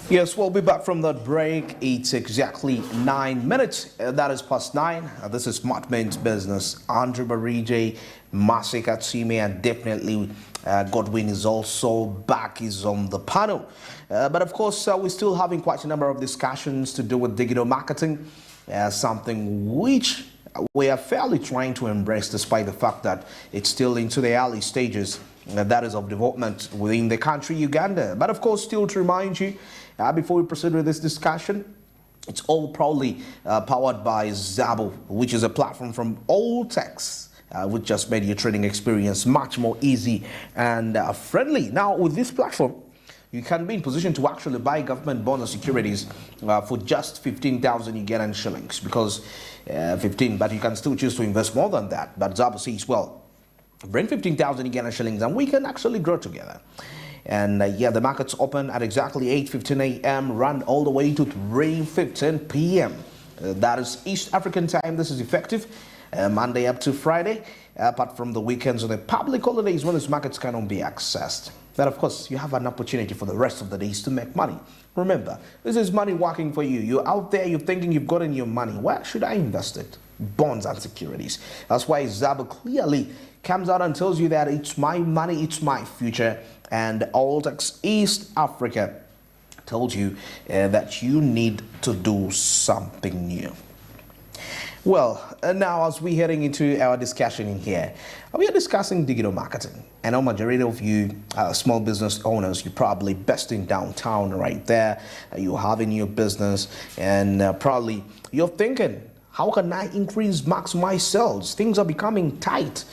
Yes, we'll be back from that break. It's exactly 9 minutes. That is past 9. This is Smart Men's Business. Andrew Barije, Masika Tsime, and definitely Godwin is also back. He's on the panel. But of course, we're still having quite a number of discussions to do with digital marketing, something which we are fairly trying to embrace despite the fact that it's still into the early stages. That is of development within the country, Uganda. But of course, still to remind you, before we proceed with this discussion, it's all proudly powered by Zabo, which is a platform from All Techs, which just made your trading experience much more easy and friendly. Now, with this platform, you can be in position to actually buy government bonds or securities for just 15,000 Ugandan shillings, because 15, but you can still choose to invest more than that. But Zabo says, well, bring 15,000 Uganda shillings and we can actually grow together. And yeah, the markets open at exactly 8:15 a.m., run all the way to 3:15 p.m. That is East African time. This is effective Monday up to Friday, apart from the weekends or the public holidays when these markets cannot be accessed. But of course, you have an opportunity for the rest of the days to make money. Remember, this is money working for you. You're out there, you're thinking you've gotten your money. Where should I invest it? Bonds and securities. That's why Zabo clearly comes out and tells you that it's my money, it's my future. And Alltex East Africa told you that you need to do something new. Well, now as we're heading into our discussion in here, we are discussing digital marketing. And a majority of you small business owners, you're probably best in downtown right there. You're having your business and probably you're thinking, how can I maximize sales? Things are becoming tight.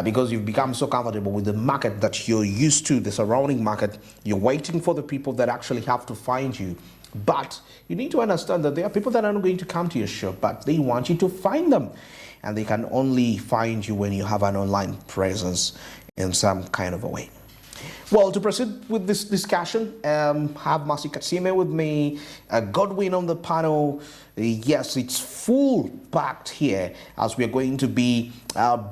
Because you've become so comfortable with the market that you're used to, the surrounding market. You're waiting for the people that actually have to find you. But you need to understand that there are people that are not going to come to your shop, but they want you to find them. And they can only find you when you have an online presence in some kind of a way. Well, to proceed with this discussion, have Masika Tsime with me, Godwin on the panel. Yes, it's full packed here as we're going to be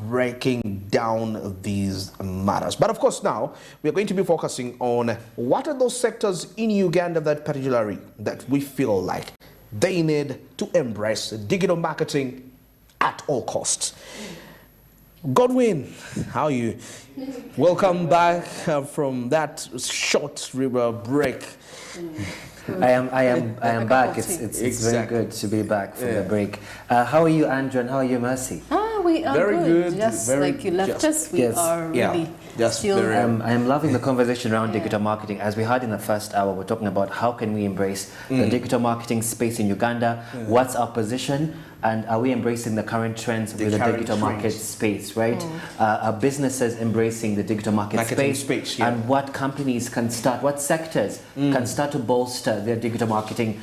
breaking down these matters. But of course, now we're going to be focusing on what are those sectors in Uganda that particularly that we feel like they need to embrace digital marketing at all costs. Godwin, how are you? Welcome back from that short river break. I am back. It's very good to be back from the break. How are you, Andrew, and how are you, Mercy? We are very good. Just very like you left us, we are really still. I am loving the conversation around digital marketing. As we had in the first hour, we're talking about how can we embrace the digital marketing space in Uganda. What's our position? And are we embracing the current trends with the digital market space, right? Are businesses embracing the digital market space? And what companies can start, what sectors can start to bolster their digital marketing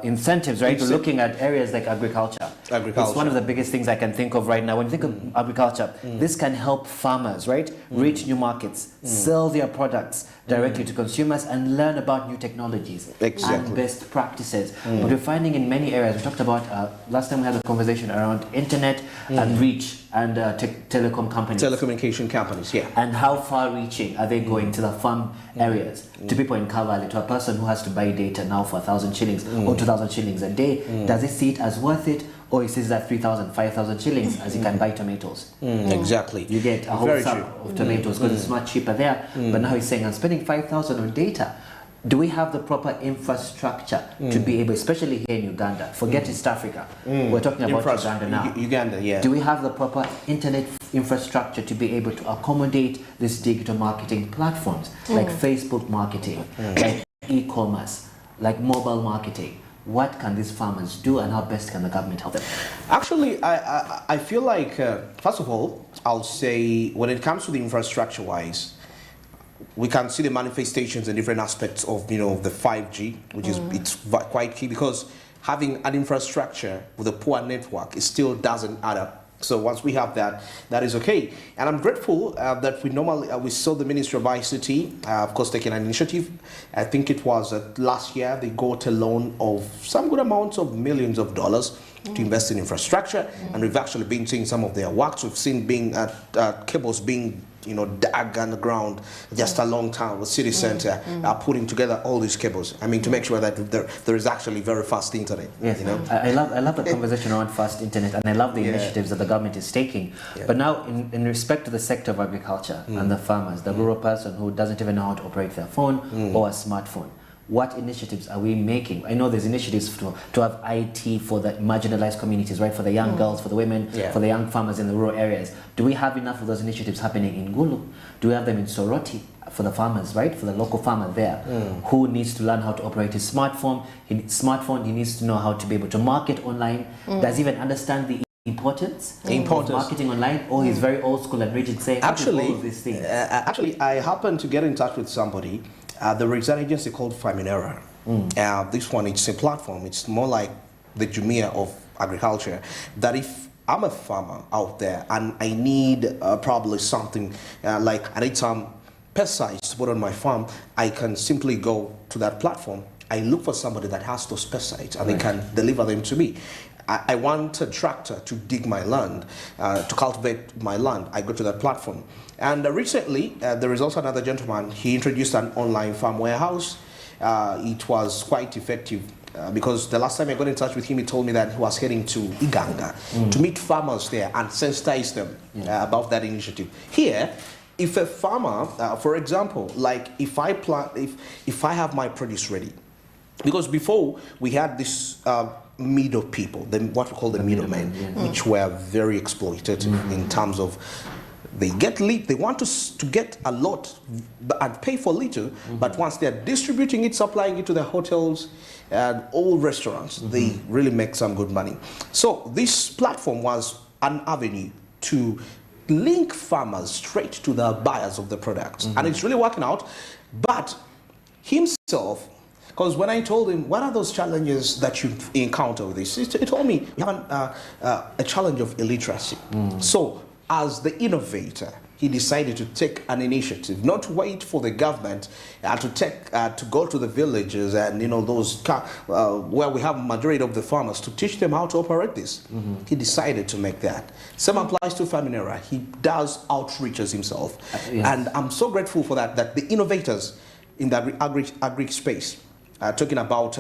incentives, right? We're looking at areas like agriculture. It's one of the biggest things I can think of right now. When you think of agriculture, this can help farmers, right? Reach new markets, sell their products directly to consumers, and learn about new technologies and best practices. But we're finding in many areas, we talked about last time we had a conversation around internet and reach and telecom companies. Telecommunication companies, yeah. And how far reaching are they going to the farm areas, to people in Kavali, to a person who has to buy data now for 1,000 shillings or 2,000 shillings a day? Does he see it as worth it? Or he sees that 3,000, 5,000 shillings as he can buy tomatoes. Exactly. You get a whole sack of tomatoes because it's much cheaper there. But now he's saying, I'm spending 5,000 on data. Do we have the proper infrastructure to be able, especially here in Uganda? Forget East Africa. We're talking about Uganda now. Uganda, yeah. Do we have the proper internet infrastructure to be able to accommodate these digital marketing platforms like Facebook marketing, like e-commerce, like mobile marketing? What can these farmers do, and how best can the government help them? Actually, I feel like, first of all, I'll say when it comes to the infrastructure-wise, we can see the manifestations and different aspects of, the 5G, which is it's quite key, because having an infrastructure with a poor network, it still doesn't add up. So once we have that, that is okay. And I'm grateful that we saw the Ministry of ICT, of course, taking an initiative. I think it was last year they got a loan of some good amounts of millions of dollars to invest in infrastructure, and we've actually been seeing some of their works. We've seen cables being dug underground just a long time with city center, putting together all these cables. I mean, to make sure that there is actually very fast internet. Yes, I love the conversation around fast internet, and I love the initiatives that the government is taking. Yeah. But now, in respect to the sector of agriculture and the farmers, the rural person who doesn't even know how to operate their phone or a smartphone, what initiatives are we making? I know there's initiatives to have IT for the marginalized communities, right? For the young girls, for the women, for the young farmers in the rural areas. Do we have enough of those initiatives happening in Gulu? Do we have them in Soroti for the farmers, right? For the local farmer there who needs to learn how to operate his smartphone. He needs to know how to be able to market online. Does he even understand the importance of marketing online, or he's very old school and rigid saying all of these things? Actually, I happened to get in touch with somebody. There is an agency called Faminera. This one, it's a platform. It's more like the Jumia of agriculture. That if I'm a farmer out there and I need probably something like I need some pesticides to put on my farm, I can simply go to that platform. I look for somebody that has those pesticides and they can deliver them to me. I want a tractor to dig my land, to cultivate my land. I go to that platform. And recently, there is also another gentleman. He introduced an online farm warehouse. It was quite effective because the last time I got in touch with him, he told me that he was heading to Uganda to meet farmers there and sensitize them about that initiative. Here, if a farmer, for example, like if I have my produce ready, because before we had this middle people, what we call the middlemen, which were very exploited in terms of they want to get a lot and pay for little, but once they're distributing it, supplying it to the hotels and all restaurants, they really make some good money. So this platform was an avenue to link farmers straight to the buyers of the products, and it's really working out. But himself, because when I told him, what are those challenges that you encounter with this? He told me, we have a challenge of illiteracy. So as the innovator, he decided to take an initiative, not to wait for the government to go to the villages and those where we have majority of the farmers to teach them how to operate this. He decided to make that. Same applies to Faminera. He does outreaches himself, and I'm so grateful for that the innovators in the agri space talking about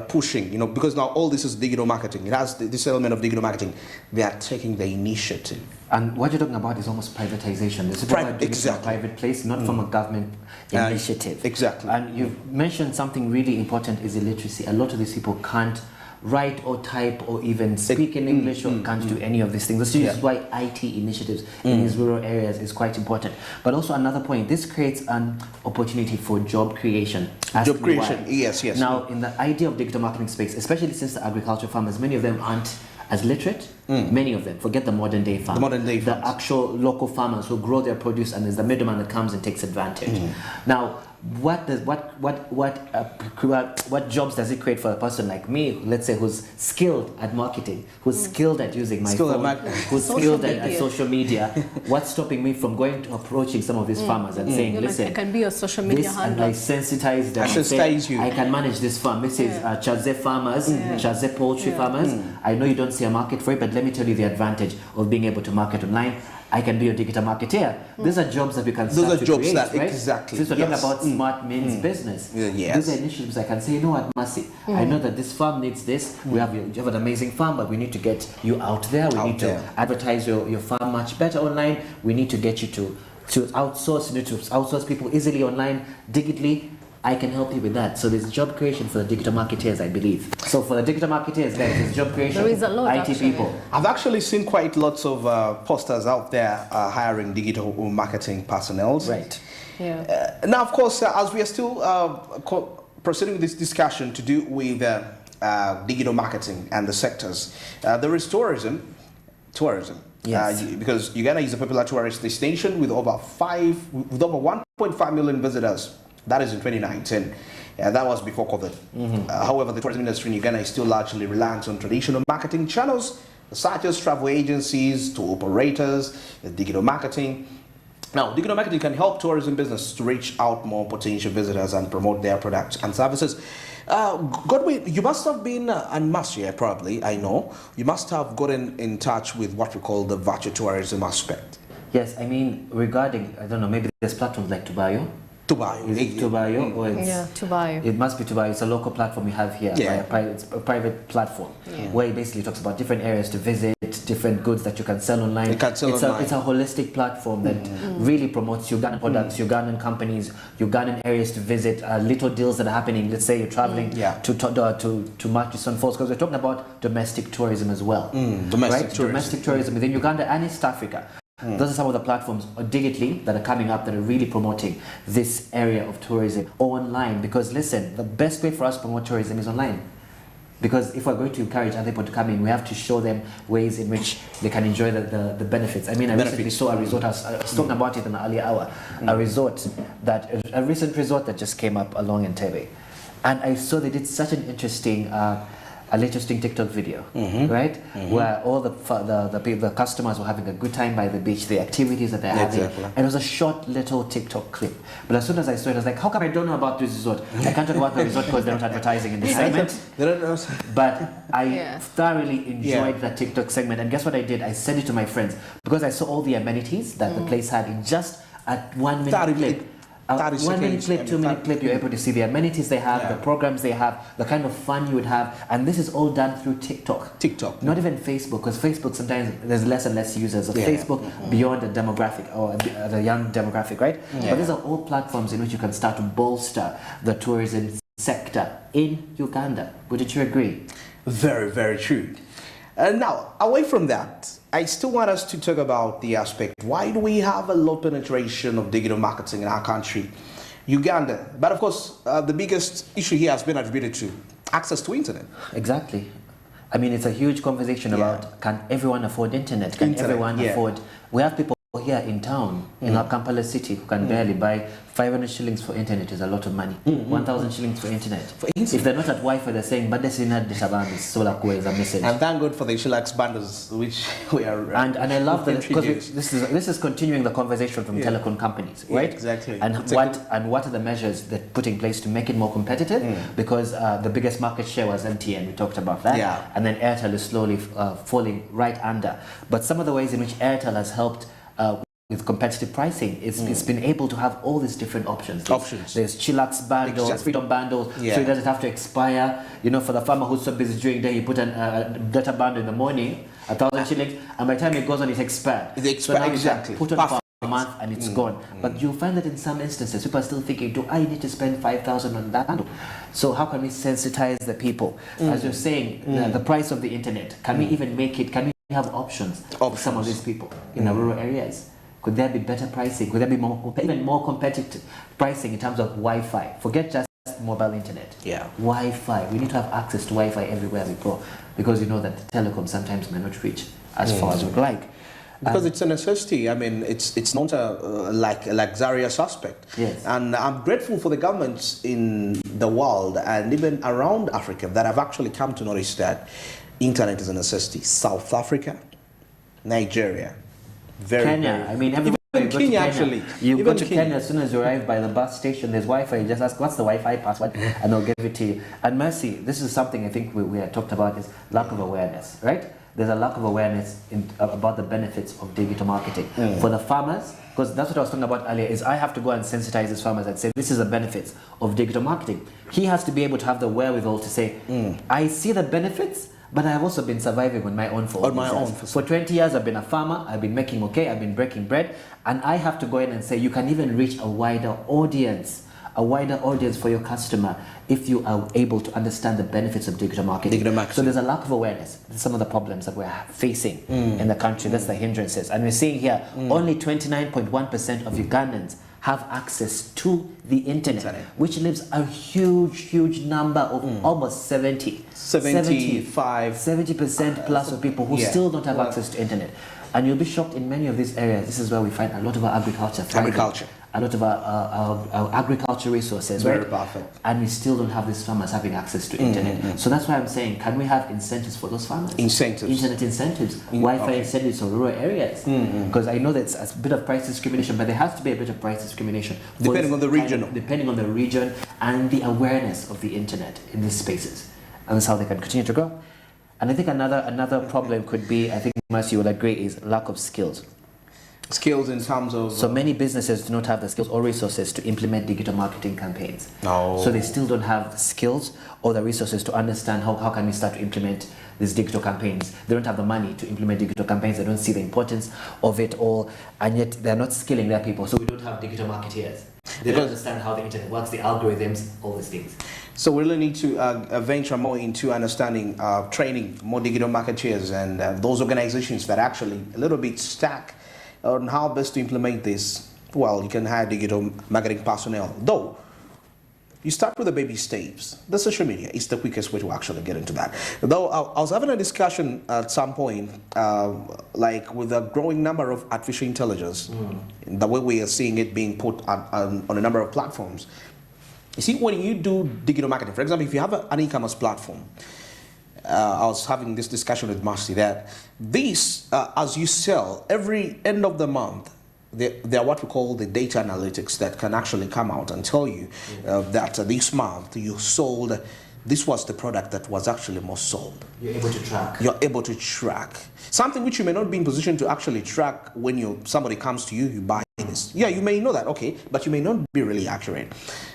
pushing, because now all this is digital marketing. It has this element of digital marketing. They are taking the initiative. And what you're talking about is almost privatization. This is a private place, not from a government initiative. Exactly. And you've mentioned something really important is illiteracy. A lot of these people can't write or type or even speak in English or can't do any of these things. This is why IT initiatives in these rural areas is quite important. But also another point, this creates an opportunity for job creation. Job creation, yes. Now, in the idea of digital marketing space, especially since the agricultural farmers, many of them aren't as literate. Many of them, forget the modern day farmer. The actual local farmers who grow their produce, and there's the middleman that comes and takes advantage. Now, what jobs does it create for a person like me, let's say, who's skilled at marketing, who's skilled at using my phone, who's skilled at social media? What's stopping me from going to approaching some of these farmers and saying, listen, I can be a social media handler. And I sensitize them. I can manage this farm. This is Chaze farmers, Chaze poultry farmers. I know you don't see a market for it, but let me tell you the advantage of being able to market online. I can be a digital marketer. These are jobs that we can start to create, right? Exactly. Since we're talking about smart means business, these are initiatives I can say, you know what, Mercy, I know that this farm needs this. You have an amazing farm, but we need to get you out there. We need to advertise your farm much better online. We need to get you to outsource. You need to outsource people easily online, digitally. I can help you with that. So there's job creation for the digital marketers, I believe. So for the digital marketers, guys, there's job creation. There is a lot, IT people. I've actually seen quite lots of posters out there hiring digital marketing personnel. Right. Yeah. Now, of course, as we are still proceeding with this discussion to do with digital marketing and the sectors, there is tourism. Yes. Because Uganda is a popular tourist destination with over 1.5 million visitors. That is in 2019. That was before COVID. However, the tourism industry in Uganda is still largely reliant on traditional marketing channels, such as travel agencies, tour operators, digital marketing. Now, digital marketing can help tourism business to reach out more potential visitors and promote their products and services. Godwin, you must have been, and Marcia probably, I know, you must have gotten in touch with what we call the virtual tourism aspect. Yes, I mean, regarding, I don't know, maybe there's platforms like Tubayo. Tubayo. Is it Tubayo or it's... Yeah, Tubayo. It must be Tubayo. It's a local platform we have here. Yeah. It's a private platform Yeah. where it basically talks about different areas to visit, different goods that you can sell online. You can sell it's online. It's a holistic platform that really promotes Ugandan products, Ugandan companies, Ugandan areas to visit, little deals that are happening. Let's say you're traveling to Murchison Falls, because we're talking about domestic tourism as well. Domestic tourism within Uganda and East Africa. Those are some of the platforms digitally that are coming up that are really promoting this area of tourism online. Because listen, the best way for us to promote tourism is online. Because if we're going to encourage other people to come in, we have to show them ways in which they can enjoy the benefits. I mean, I recently saw a resort, I was talking about it in the earlier hour, a recent resort that just came up along in Tebe. And I saw they did such an interesting TikTok video, right? Where all the customers were having a good time by the beach, the activities that they're having. And it was a short little TikTok clip. But as soon as I saw it, I was like, how come I don't know about this resort? I can't talk about the resort because they're not advertising in this segment. But I thoroughly enjoyed that TikTok segment. And guess what I did? I sent it to my friends because I saw all the amenities that the place had in just a 1 minute clip. 1 minute clip, 2 minute clip, you're able to see the amenities they have, the programs they have, the kind of fun you would have, and this is all done through TikTok. Not even Facebook, because Facebook sometimes there's less and less users of Facebook beyond the demographic or the young demographic, right? But these are all platforms in which you can start to bolster the tourism sector in Uganda. Wouldn't you agree? Very, very true. Now, away from that, I still want us to talk about the aspect, why do we have a low penetration of digital marketing in our country, Uganda? But of course, the biggest issue here has been attributed to access to internet. Exactly. I mean, it's a huge conversation about, can everyone afford internet? Can everyone afford... We have people here in town, in our Kampala city, who can barely buy 500 shillings for internet is a lot of money. 1,000 shillings for internet. If they're not at Wi-Fi, they're saying, but this is not the Shabam, solar is a message. And thank God for the Shilax bundles, which we are... and I love that, because this is continuing the conversation from telecom companies, right? Exactly. And what are the measures that put in place to make it more competitive? Because the biggest market share was MTN, we talked about that. And then Airtel is slowly falling right under. But some of the ways in which Airtel has helped with competitive pricing, it's been able to have all these different options. There's Chillax bundles, freedom bundles, so it doesn't have to expire. You know, for the farmer who's so busy during the day, you put a data bundle in the morning, 1,000 shillings, and by the time it goes on, it's expired. So now you can put on for a month and it's gone. But you'll find that in some instances, people are still thinking, do I need to spend 5,000 on that bundle? So how can we sensitize the people? As you're saying, the price of the internet, can we even make it, can we have options for some of these people in the rural areas? Could there be better pricing? Could there be even more competitive pricing in terms of Wi-Fi? Forget just mobile internet. Wi-Fi. We need to have access to Wi-Fi everywhere we go, because you know that the telecom sometimes may not reach as far as we'd like. Because it's a necessity. I mean, it's not like a luxurious aspect. And I'm grateful for the governments in the world and even around Africa that have actually come to notice that internet is a necessity. South Africa, Nigeria, Kenya. I mean, everybody even Kenya, actually. You go to Kenya, as soon as you arrive by the bus station, there's Wi-Fi. You just ask, what's the Wi-Fi password? And they'll give it to you. And Mercy, this is something I think we had talked about, is lack of awareness, right? There's a lack of awareness about the benefits of digital marketing. For the farmers, because that's what I was talking about earlier, is I have to go and sensitize these farmers and say, this is the benefits of digital marketing. He has to be able to have the wherewithal to say, I see the benefits, but I have also been surviving on my own for 20 years. I've been a farmer, I've been making okay, I've been breaking bread, and I have to go in and say, you can even reach a wider audience for your customer if you are able to understand the benefits of digital marketing. So there's a lack of awareness. That's some of the problems that we're facing in the country. That's the hindrances. And we're seeing here, only 29.1% of Ugandans have access to the internet, which leaves a huge number of almost 70% plus of people who still don't have access to internet. And you'll be shocked, in many of these areas, this is where we find a lot of our agriculture thriving. A lot of our agriculture resources, very powerful. And we still don't have these farmers having access to internet. So that's why I'm saying, can we have incentives for those farmers? Internet incentives, Wi-Fi incentives for rural areas. Because I know that's a bit of price discrimination, but there has to be a bit of price discrimination. Depending on the region. Depending on the region and the awareness of the internet in these spaces. And that's how they can continue to grow. And I think another problem could be, I think Mercy will agree, is lack of skills. Skills in terms of... So many businesses do not have the skills or resources to implement digital marketing campaigns. No. So they still don't have the skills or the resources to understand how can we start to implement these digital campaigns. They don't have the money to implement digital campaigns. They don't see the importance of it all, and yet they're not skilling their people. So we don't have digital marketeers. They don't understand how the internet works, the algorithms, all these things. So we really need to venture more into understanding, training more digital marketeers and those organizations that are actually a little bit stuck on how best to implement this. Well, you can hire digital marketing personnel. Though, you start with the baby steps. The social media is the quickest way to actually get into that. Though I was having a discussion at some point, like with the growing number of artificial intelligence, the way we are seeing it being put on a number of platforms. You see, when you do digital marketing, for example, if you have an e-commerce platform, I was having this discussion with Marcy that this, as you sell, every end of the month, there are what we call the data analytics that can actually come out and tell you that this month you sold, this was the product that was actually most sold. You're able to track. You're able to track. Something which you may not be in position to actually track when somebody comes to you, you buy this. Yeah, you may know that, okay, but you may not be really accurate.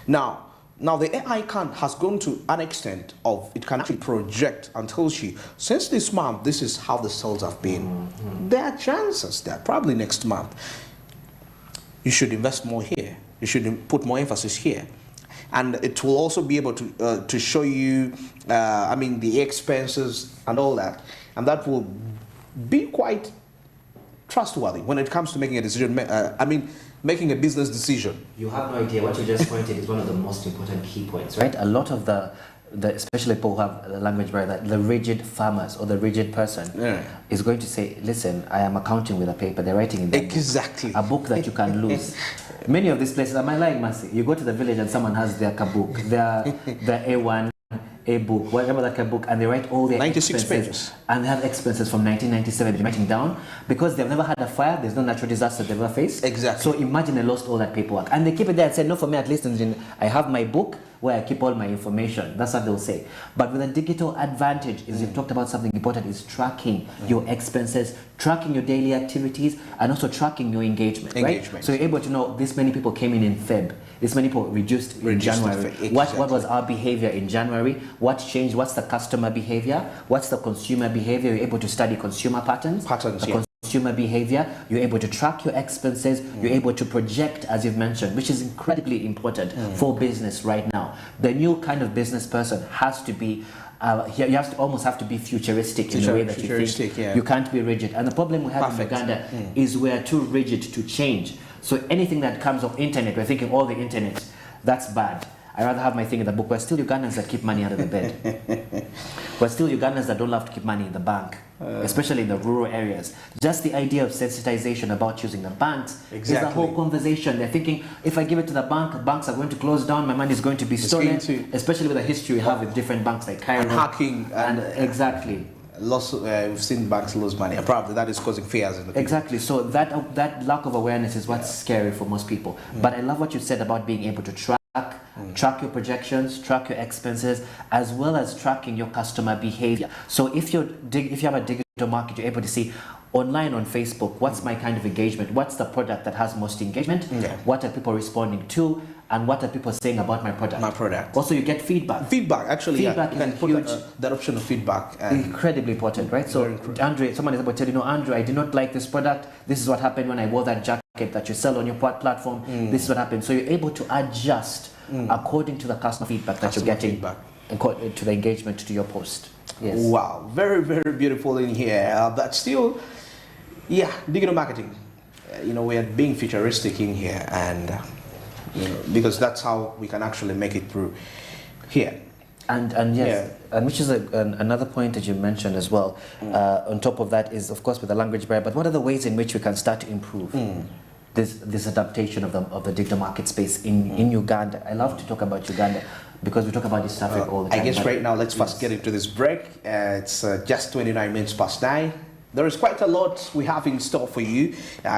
Now the AI has gone to an extent of it can actually project and tells you, since this month, this is how the sales have been. There are chances that probably next month, you should invest more here. You should put more emphasis here. And it will also be able to show you, the expenses and all that. And that will be quite trustworthy when it comes to making a decision, making a business decision. You have no idea. What you just pointed is one of the most important key points, right? A lot of the especially people who have the language barrier, that the rigid farmers or the rigid person is going to say, listen, I am accounting with a paper. They're writing in exactly a book that you can lose. Many of these places, am I lying, Mercy? You go to the village and someone has their book, their A1, A book, whatever that book, and they write all their 96 expenses. pages. And they have expenses from 1997, they're writing down, because they've never had a fire, there's no natural disaster they've ever faced. Exactly. So imagine they lost all that paperwork. And they keep it there and say, no, for me at least, I have my book where I keep all my information. That's what they'll say. But with a digital advantage, is you've talked about something important, is tracking your expenses, tracking your daily activities, and also tracking your engagement. Right? So you're able to know this many people came in Feb, this many people reduced in January. Exactly. What was our behavior in January? What changed? What's the customer behavior? What's the consumer behavior? You're able to study consumer patterns. Consumer behavior, you're able to track your expenses, you're able to project, as you've mentioned, which is incredibly important for business right now. The new kind of business person has to be, you almost have to be futuristic in the way that you think. Yeah. You can't be rigid. And the problem we have in Uganda is we're too rigid to change. So anything that comes off internet, we're thinking all the internet, that's bad. I'd rather have my thing in the book. We're still Ugandans that keep money under the bed. We're still Ugandans that don't love to keep money in the bank, especially in the rural areas. Just the idea of sensitization about using the banks is a whole conversation. They're thinking, if I give it to the bank, banks are going to close down, my money is going to be stolen, especially with the history we have with different banks like Cairo. And hacking. And exactly. We've seen banks lose money, and probably that is causing fears in the people. Exactly. So that lack of awareness is what's scary for most people. But I love what you said about being able to track your projections, track your expenses, as well as tracking your customer behavior. So if you have a digital market, you're able to see online on Facebook, what's my kind of engagement? What's the product that has most engagement? What are people responding to? And what are people saying about my product? Also, you get feedback. Feedback you can put that option of feedback. Incredibly important, right? So, Andre, someone is able to tell you, Andre, I did not like this product. This is what happened when I wore that jacket that you sell on your platform. This is what happened. So you're able to adjust according to the customer feedback that you're getting, to the engagement to your post. Yes. Wow, very, very beautiful in here. But still, digital marketing. We are being futuristic in here, and because that's how we can actually make it through here. And yes, and which is another point that you mentioned as well. On top of that is, of course, with the language barrier. But what are the ways in which we can start to improve this adaptation of the digital market space in Uganda? I love to talk about Uganda because we talk about East Africa all the time. I guess right now, let's first get into this break. It's just 29 minutes past 9. There is quite a lot we have in store for you.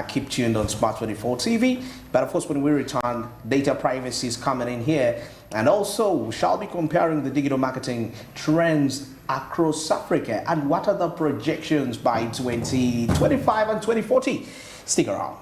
Keep tuned on Smart 24 TV. But of course, when we return, data privacy is coming in here. And also, we shall be comparing the digital marketing trends across Africa and what are the projections by 2025 and 2040. Stick around.